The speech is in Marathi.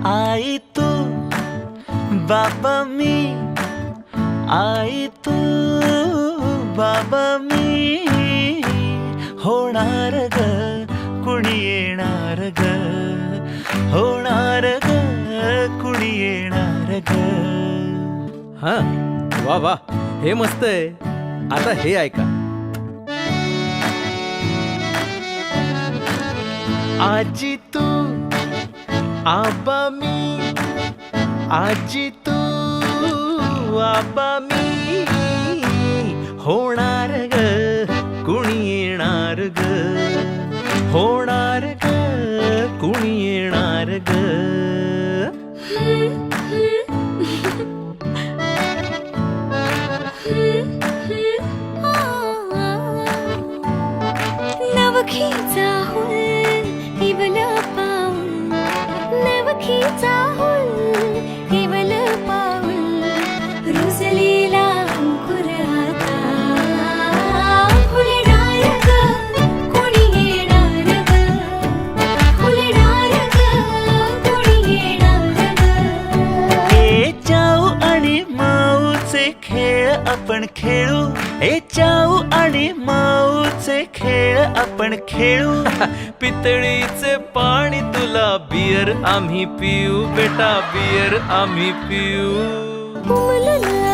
आई तू बाबा मी, आई तू बाबा मी, होणार ग कुणी येणार ग, होणार ग कुणी येणार ग. हा वा वा, हे मस्त आहे. आता हे ऐका. आजी तू आबा मी, आजी तू आबा मी, होणार ग कुणी येणार ग, होणार ग कुणी येणार ग. नवखीचा हुल इवल पाऊल, नवखीचा हुल इवल पाऊल, रुजलेला अंकुर आता फुलणार ग कोणी येणार ग, फुलणार ग कोणी येणार ग. ए चाऊ आणि माऊचे खेळ आपण खेळू, ए चाऊ आणि माऊचे खेळ आपण खेळू. पितळीचे पाणी तुला, बियर आम्ही पिऊ बेटा, बियर आम्ही पिऊ. उमलला